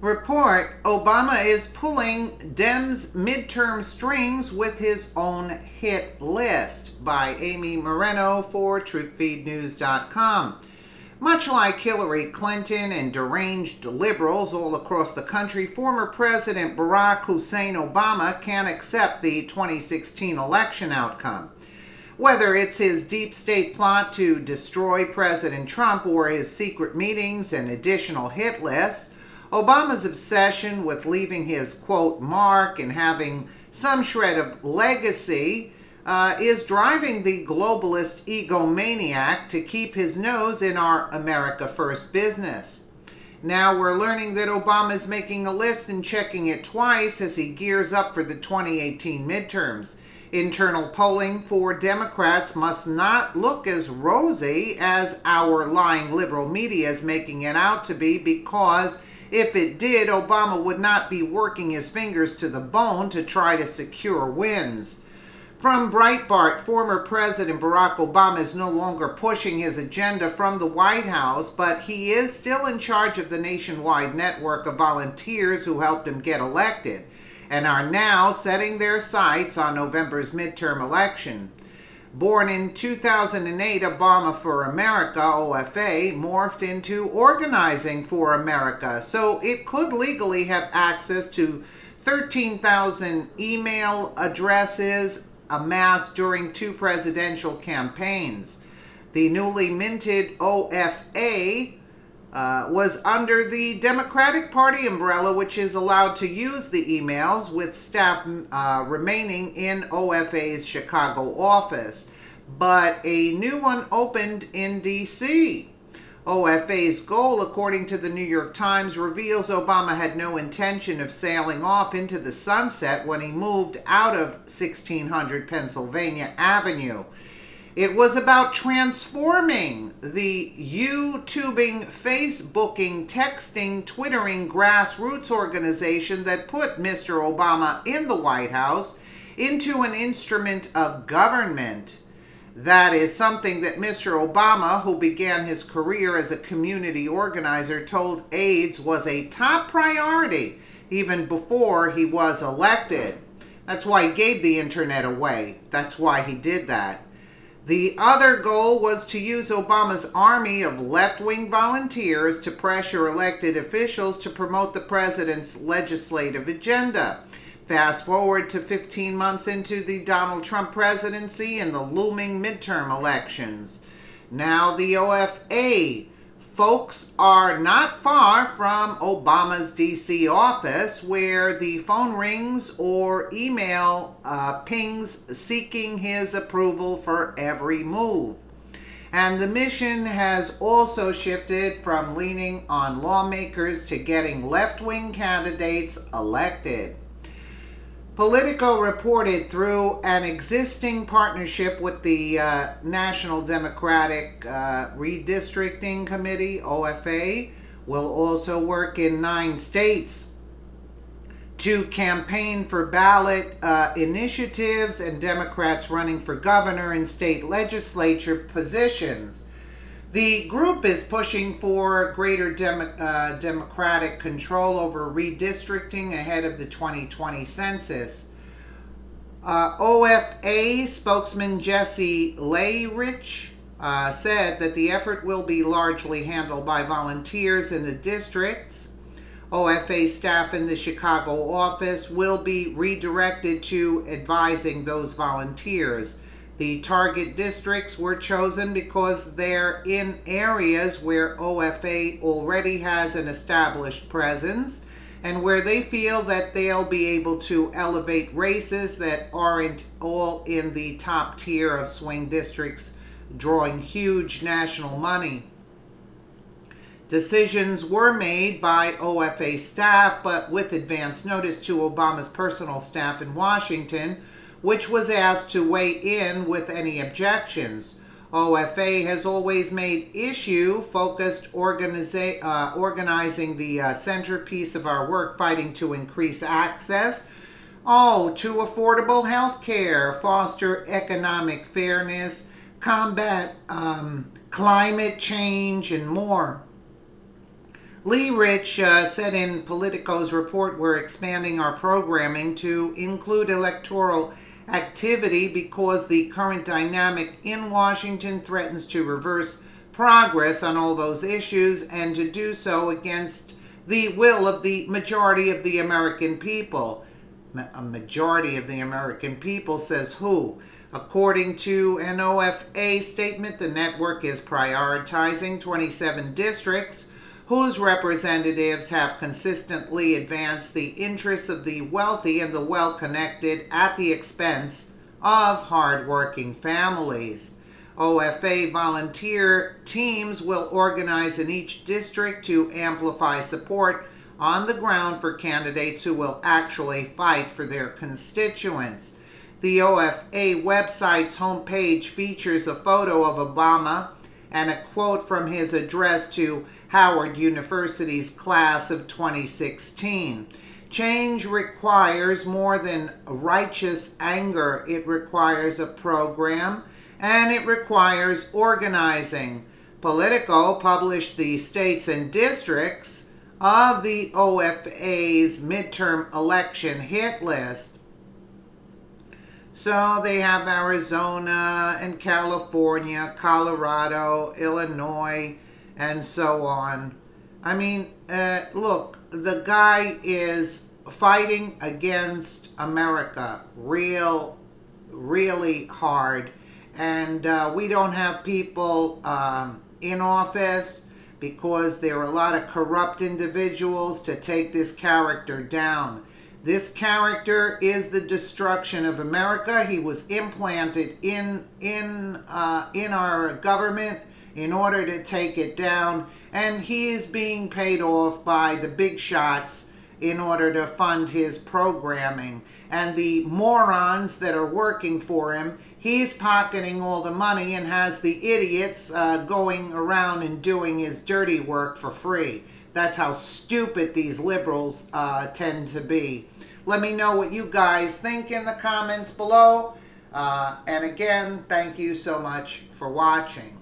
Report: Obama is pulling Dems midterm strings with his own hit list, by Amy Moreno for TruthFeedNews.com. Much like Hillary Clinton and deranged liberals all across the country, former President Barack Hussein Obama can't accept the 2016 election outcome. Whether it's his deep state plot to destroy President Trump or his secret meetings and additional hit lists, Obama's obsession with leaving his, quote, mark and having some shred of legacy is driving the globalist egomaniac to keep his nose in our America First business. Now we're learning that Obama is making a list and checking it twice as he gears up for the 2018 midterms. Internal polling for Democrats must not look as rosy as our lying liberal media is making it out to be, because if it did, Obama would not be working his fingers to the bone to try to secure wins. From Breitbart, former President Barack Obama is no longer pushing his agenda from the White House, but he is still in charge of the nationwide network of volunteers who helped him get elected and are now setting their sights on November's midterm election. Born in 2008, Obama for America, OFA, morphed into Organizing for America, so it could legally have access to 13,000 email addresses amassed during 2 presidential campaigns. The newly minted OFA was under the Democratic Party umbrella, which is allowed to use the emails, with staff remaining in OFA's Chicago office. But a new one opened in D.C. OFA's goal, according to the New York Times, reveals Obama had no intention of sailing off into the sunset when he moved out of 1600 Pennsylvania Avenue. It was about transforming the YouTubing, Facebooking, texting, Twittering grassroots organization that put Mr. Obama in the White House into an instrument of government. That is something that Mr. Obama, who began his career as a community organizer, told aides was a top priority even before he was elected. That's why he gave the internet away. That's why he did that. The other goal was to use Obama's army of left-wing volunteers to pressure elected officials to promote the president's legislative agenda. Fast forward to 15 months into the Donald Trump presidency and the looming midterm elections. Now the OFA folks are not far from Obama's D.C. office, where the phone rings or email pings seeking his approval for every move. And the mission has also shifted from leaning on lawmakers to getting left-wing candidates elected. Politico reported through an existing partnership with the National Democratic Redistricting Committee, OFA, will also work in 9 states to campaign for ballot initiatives and Democrats running for governor and state legislature positions. The group is pushing for greater Democratic control over redistricting ahead of the 2020 census. OFA spokesman Jesse Layrich said that the effort will be largely handled by volunteers in the districts. OFA staff in the Chicago office will be redirected to advising those volunteers. The target districts were chosen because they're in areas where OFA already has an established presence and where they feel that they'll be able to elevate races that aren't all in the top tier of swing districts drawing huge national money. Decisions were made by OFA staff, but with advance notice to Obama's personal staff in Washington, which was asked to weigh in with any objections. OFA has always made issue-focused organizing the centerpiece of our work, fighting to increase access to affordable health care, foster economic fairness, combat climate change, and more. Lee Rich said in Politico's report, we're expanding our programming to include electoral activity because the current dynamic in Washington threatens to reverse progress on all those issues, and to do so against the will of the majority of the American people. A majority of the American people, says who? According to an OFA statement, the network is prioritizing 27 districts whose representatives have consistently advanced the interests of the wealthy and the well-connected at the expense of hard-working families. OFA volunteer teams will organize in each district to amplify support on the ground for candidates who will actually fight for their constituents. The OFA website's homepage features a photo of Obama and a quote from his address to Howard University's class of 2016. Change requires more than righteous anger. It requires a program, and it requires organizing. Politico published the states and districts of the OFA's midterm election hit list. So they have Arizona and California, Colorado, Illinois, and so on. I mean, look, the guy is fighting against America really hard. And we don't have people in office because there are a lot of corrupt individuals to take this character down. This character is the destruction of America. He was implanted in our government in order to take it down, and he is being paid off by the big shots in order to fund his programming. And the morons that are working for him, he's pocketing all the money and has the idiots going around and doing his dirty work for free. That's how stupid these liberals tend to be. Let me know what you guys think in the comments below. And again, thank you so much for watching.